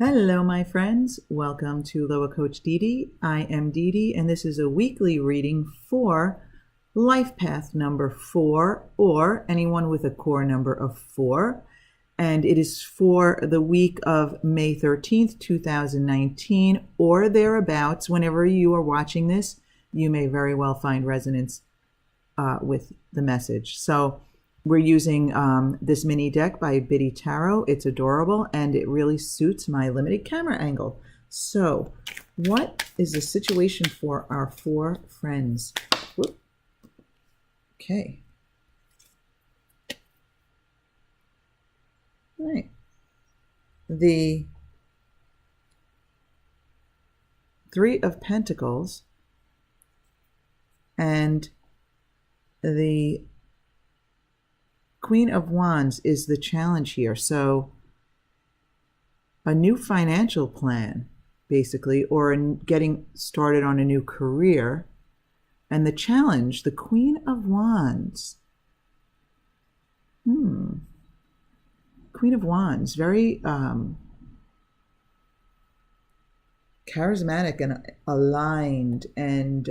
Hello, my friends. Welcome to Loa Coach Dee Dee. I am Dee Dee, and this is a weekly reading for life path number 4, or anyone with a core number of 4. And it is for the week of May 13th, 2019, or thereabouts. Whenever you are watching this, you may very well find resonance with the message. So we're using this mini deck by Biddy Tarot. It's adorable, and it really suits my limited camera angle. So what is the situation for our 4 friends? Whoop. Okay. All right. The 3 of Pentacles and the Queen of Wands is the challenge here. So a new financial plan, basically, or getting started on a new career. And the challenge, the Queen of Wands. Queen of Wands, very charismatic and aligned and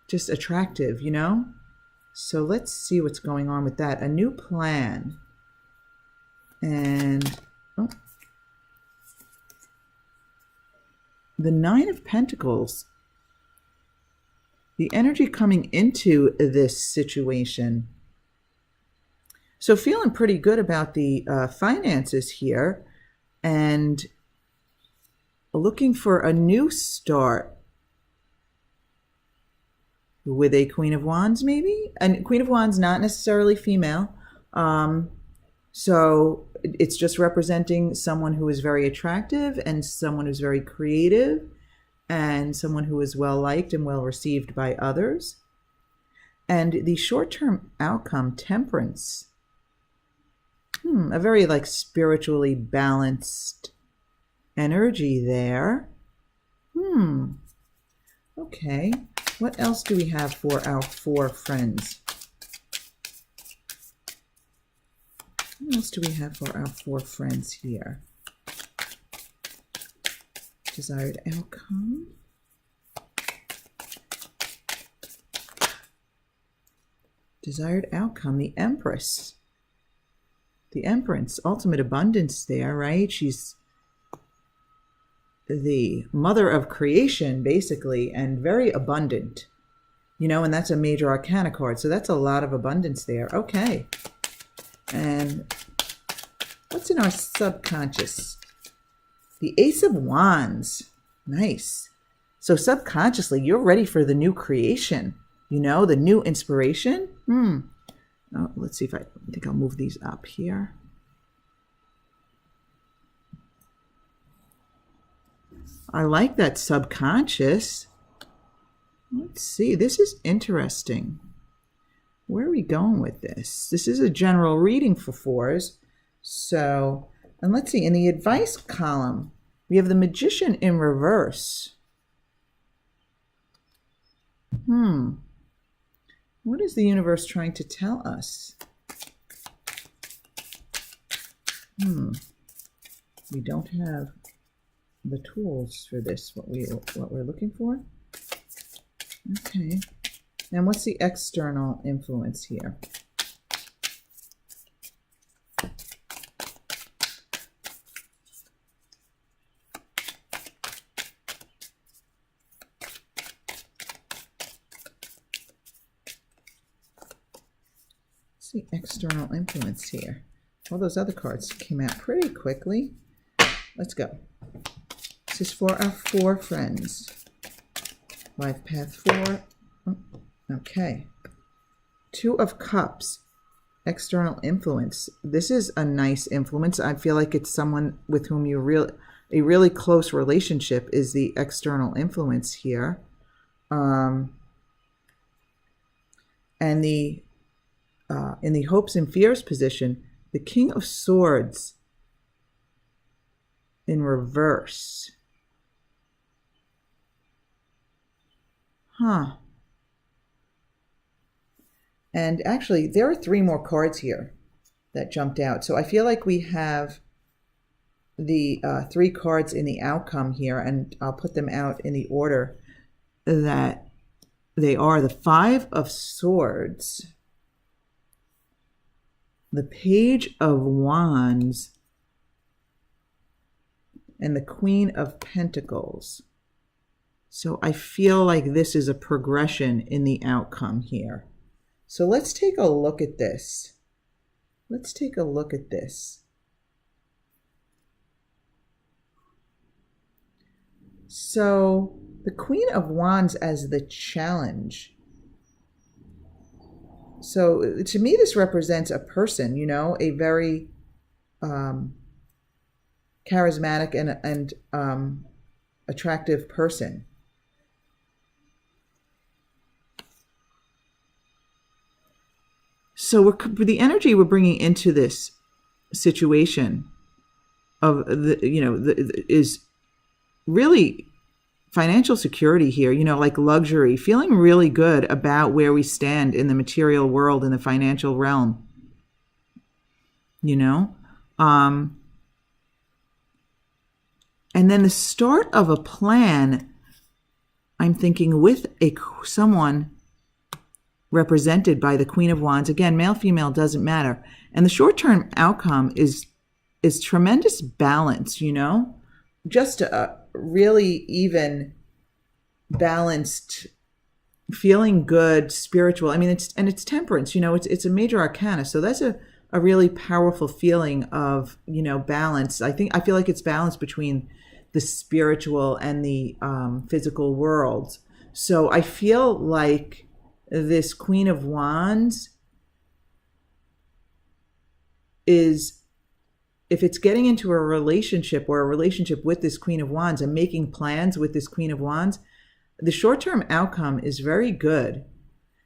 just attractive, you know? So let's see what's going on with that. A new plan. And the 9 of Pentacles. The energy coming into this situation. So feeling pretty good about the finances here and looking for a new start. With a Queen of Wands, maybe? And Queen of Wands, not necessarily female. So it's just representing someone who is very attractive and someone who's very creative and someone who is well-liked and well-received by others. And the short-term outcome, Temperance. A very spiritually balanced energy there. Okay. What else do we have for our 4 friends? What else do we have for our 4 friends here? Desired outcome. Desired outcome, the Empress. The Empress, ultimate abundance there, right? She's the mother of creation, basically, and very abundant, you know, and that's a major arcana card. So that's a lot of abundance there. Okay. And what's in our subconscious? The Ace of Wands. Nice. So subconsciously, you're ready for the new creation, you know, the new inspiration. Oh, let's see if I think I'll move these up here. I like that subconscious. Let's see. This is interesting. Where are we going with this? This is a general reading for 4s. So, and let's see. In the advice column, we have the Magician in reverse. What is the universe trying to tell us? We don't have the tools for this, what we're looking for. Okay. And what's the external influence here? What's the external influence here? All those other cards came out pretty quickly. Let's go. This is for our 4 friends. Life path 4. Okay. 2 of Cups. External influence. This is a nice influence. I feel like it's someone with whom a really close relationship is the external influence here. And the in the hopes and fears position, the King of Swords in reverse. And actually, there are 3 more cards here that jumped out. So I feel like we have the 3 cards in the outcome here, and I'll put them out in the order that they are. The 5 of Swords, the Page of Wands, and the Queen of Pentacles. So I feel like this is a progression in the outcome here. So let's take a look at this. Let's take a look at this. So the Queen of Wands as the challenge. So to me, this represents a person, you know, a very charismatic and attractive person. So the energy we're bringing into this situation of is really financial security here, you know, like luxury, feeling really good about where we stand in the material world, in the financial realm, you know. And then the start of a plan, I'm thinking, with someone represented by the Queen of Wands. Again, male, female, doesn't matter. And the short-term outcome is tremendous balance, you know, just a really even, balanced, feeling good, spiritual. I mean, it's temperance, you know, it's a major arcana. So that's a really powerful feeling of, you know, balance. I feel like it's balance between the spiritual and the physical worlds. So I feel like this Queen of Wands is, if it's getting into a relationship or a relationship with this Queen of Wands and making plans with this Queen of Wands, the short-term outcome is very good.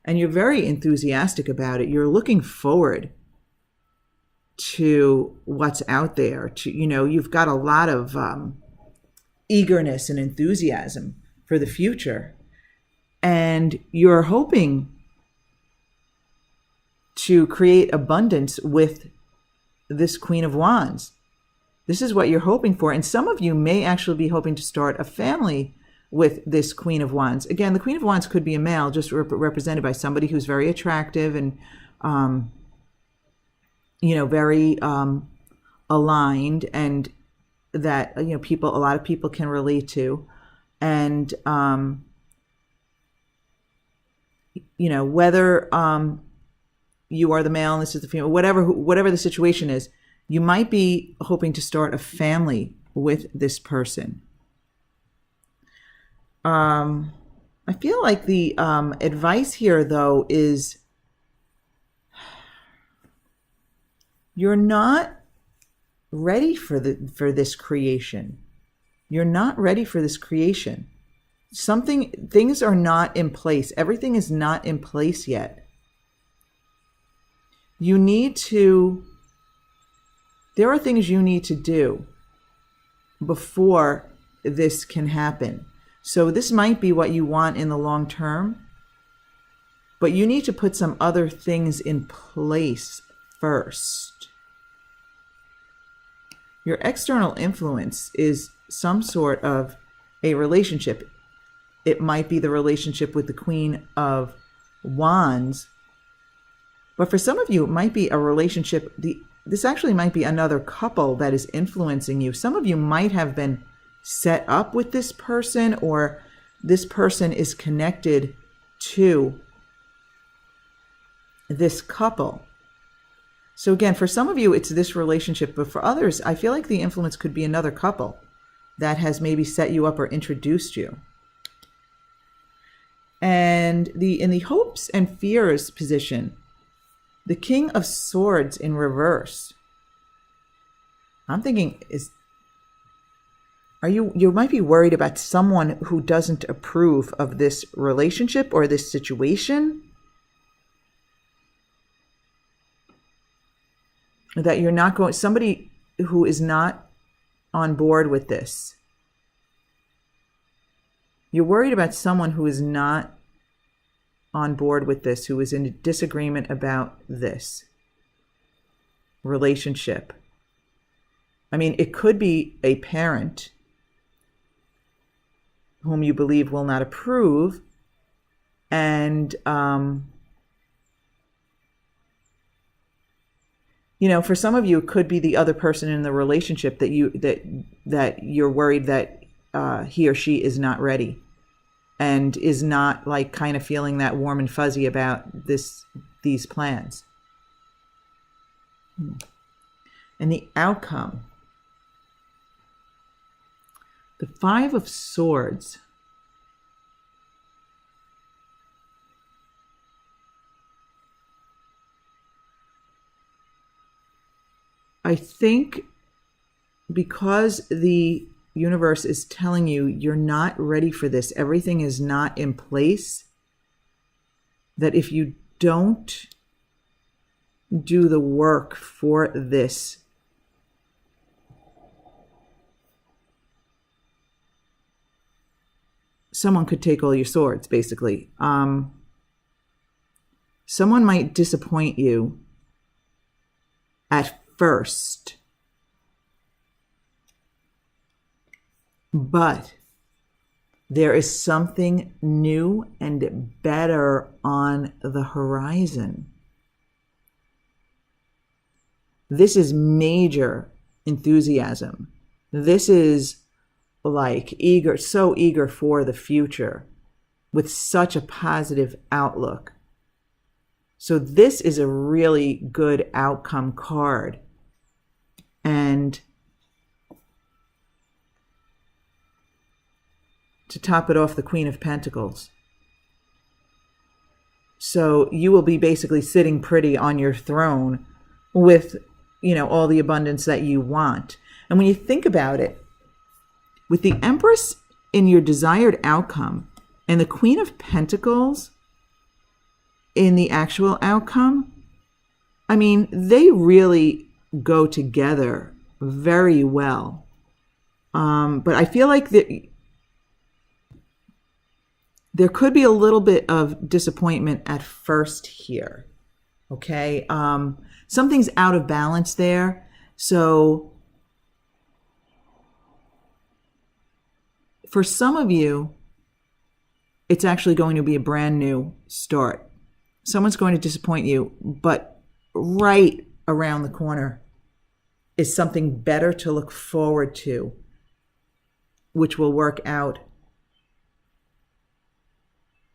And you're very enthusiastic about it. You're looking forward to what's out there. To, you know, you've got a lot of eagerness and enthusiasm for the future. And you're hoping to create abundance with this Queen of Wands. This is what you're hoping for. And some of you may actually be hoping to start a family with this Queen of Wands. Again, the Queen of Wands could be a male, just represented by somebody who's very attractive and, you know, very aligned, and that, you know, a lot of people can relate to. And, you know, whether you are the male and this is the female, whatever the situation is, you might be hoping to start a family with this person. I feel like the advice here, though, is you're not ready for this creation. You're not ready for this creation. Things are not in place. Everything is not in place yet. There are things you need to do before this can happen. So this might be what you want in the long term, but you need to put some other things in place first. Your external influence is some sort of a relationship. It might be the relationship with the Queen of Wands, but for some of you, it might be a relationship. This actually might be another couple that is influencing you. Some of you might have been set up with this person, or this person is connected to this couple. So again, for some of you, it's this relationship, but for others, I feel like the influence could be another couple that has maybe set you up or introduced you. And in the hopes and fears position, the King of Swords in reverse. I'm thinking, you might be worried about someone who doesn't approve of this relationship or this situation. That you're not going, somebody who is not on board with this. You're worried about someone who is not on board with this, who is in disagreement about this relationship. I mean, it could be a parent whom you believe will not approve, and for some of you, it could be the other person in the relationship that you're worried that he or she is not ready, and is not like kind of feeling that warm and fuzzy about these plans. And the outcome, the Five of Swords. I think because the universe is telling you you're not ready for this, everything is not in place, that if you don't do the work for this, someone could take all your swords, basically. Someone might disappoint you at first, but there is something new and better on the horizon. This is major enthusiasm. This is like so eager for the future, with such a positive outlook. So this is a really good outcome card. And to top it off, the Queen of Pentacles. So you will be basically sitting pretty on your throne with, all the abundance that you want. And when you think about it, with the Empress in your desired outcome and the Queen of Pentacles in the actual outcome, I mean, they really go together very well. But I feel like there could be a little bit of disappointment at first here. Okay? Something's out of balance there. So for some of you, it's actually going to be a brand new start. Someone's going to disappoint you, but right around the corner is something better to look forward to, which will work out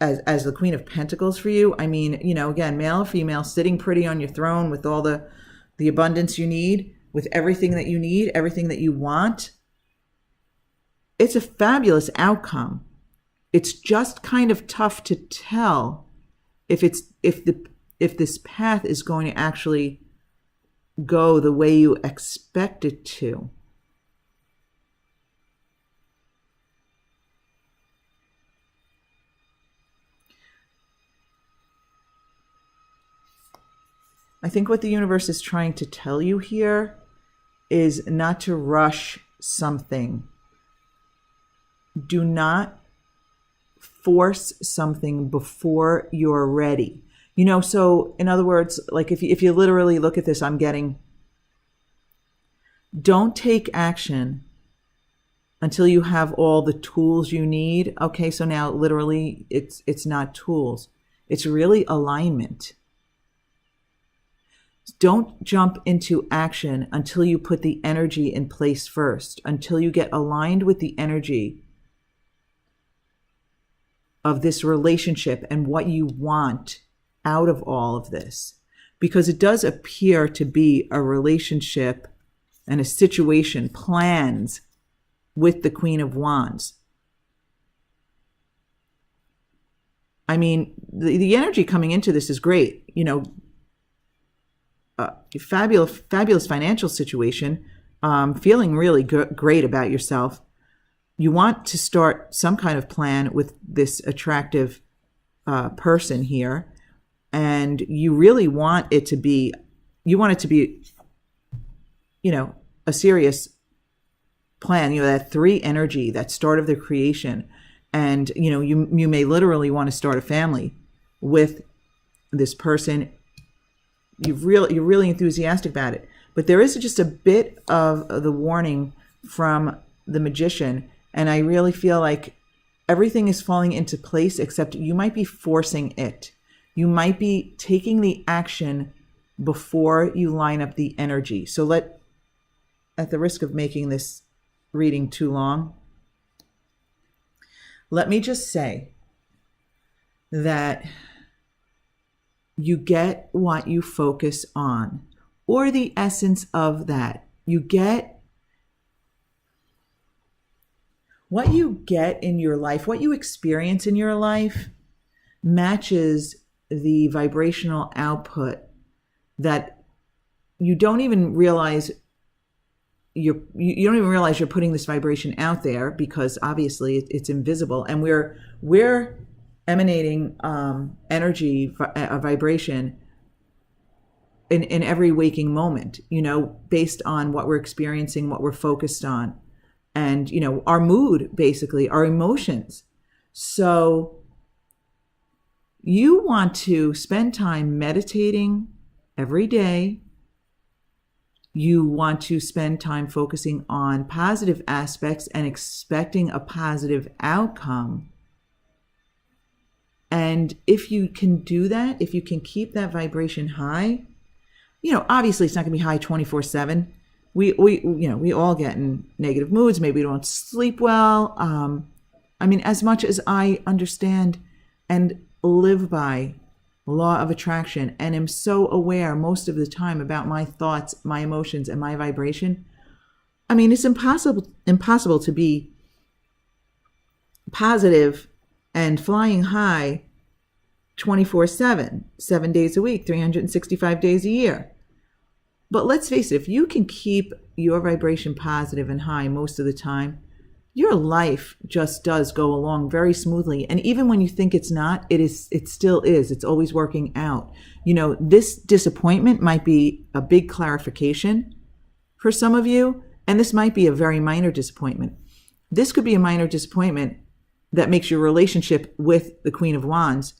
as the Queen of Pentacles for you. I mean, again, male or female, sitting pretty on your throne with all the abundance you need, with everything that you need, everything that you want. It's a fabulous outcome. It's just kind of tough to tell if this path is going to actually go the way you expect it to. I think what the universe is trying to tell you here is not to rush something. Do not force something before you're ready. So in other words, like if you literally look at this, I'm getting, don't take action until you have all the tools you need. Okay, so now literally it's not tools. It's really alignment. Don't jump into action until you put the energy in place first, until you get aligned with the energy of this relationship and what you want out of all of this. Because it does appear to be a relationship and a situation plans with the Queen of Wands. I mean, the energy coming into this is great. Fabulous financial situation, feeling really great about yourself. You want to start some kind of plan with this attractive person here, and you really want it to be, a serious plan, that 3 energy, that start of the creation. And, you may literally want to start a family with this person. You're really enthusiastic about it. But there is just a bit of the warning from the Magician, and I really feel like everything is falling into place, except you might be forcing it. You might be taking the action before you line up the energy. So at the risk of making this reading too long, let me just say that you get what you focus on, or the essence of that. You get what you get in your life, what you experience in your life matches the vibrational output that you don't even realize you don't even realize you're putting this vibration out there, because obviously it's invisible, and we're emanating energy, a vibration in every waking moment, based on what we're experiencing, what we're focused on, and our mood, basically our emotions. So you want to spend time meditating every day. You want to spend time focusing on positive aspects and expecting a positive outcome. And if you can do that, if you can keep that vibration high, obviously it's not going to be high 24/7. We all get in negative moods. Maybe we don't sleep well. As much as I understand and live by law of attraction and am so aware most of the time about my thoughts, my emotions, and my vibration, it's impossible to be positive and flying high 24/7, 7 days a week, 365 days a year. But let's face it, if you can keep your vibration positive and high most of the time, your life just does go along very smoothly. And even when you think it's not, it still is. It's always working out. This disappointment might be a big clarification for some of you, and this might be a very minor disappointment. This could be a minor disappointment that makes your relationship with the Queen of Wands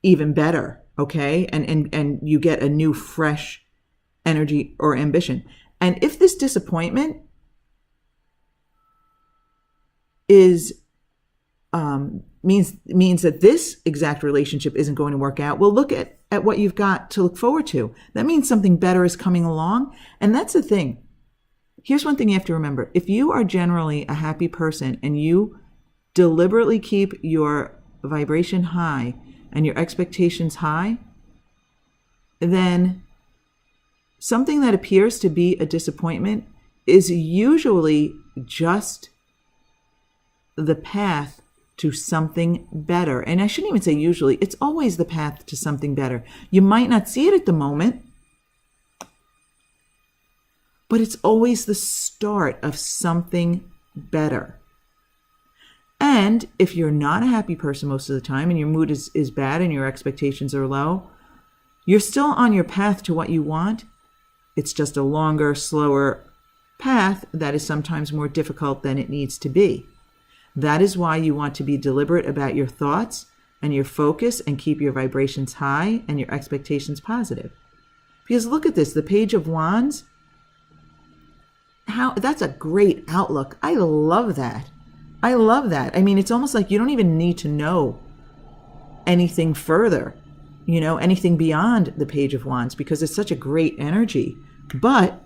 even better, okay? And you get a new, fresh energy or ambition. And if this disappointment is means that this exact relationship isn't going to work out, well, look at what you've got to look forward to. That means something better is coming along. And that's the thing. Here's one thing you have to remember. If you are generally a happy person and you deliberately keep your vibration high and your expectations high, then something that appears to be a disappointment is usually just the path to something better. And I shouldn't even say usually, it's always the path to something better. You might not see it at the moment, but it's always the start of something better. And if you're not a happy person most of the time and your mood is bad and your expectations are low, you're still on your path to what you want. It's just a longer, slower path that is sometimes more difficult than it needs to be. That is why you want to be deliberate about your thoughts and your focus and keep your vibrations high and your expectations positive. Because look at this, the Page of Wands. That's a great outlook. I love that. I love that. It's almost like you don't even need to know anything further, anything beyond the Page of Wands, because it's such a great energy. But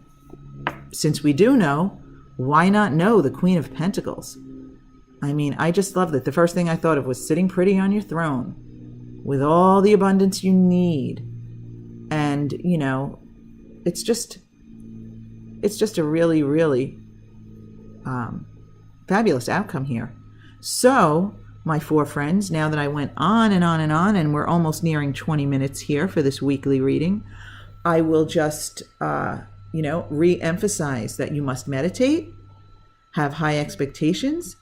since we do know, why not know the Queen of Pentacles? I just love that. The first thing I thought of was sitting pretty on your throne with all the abundance you need. And, it's just a really, really fabulous outcome here. So, my four friends, now that I went on and on and on, and we're almost nearing 20 minutes here for this weekly reading, I will just, re-emphasize that you must meditate, have high expectations,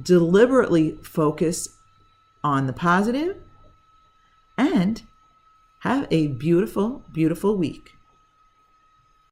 deliberately focus on the positive, and have a beautiful, beautiful week.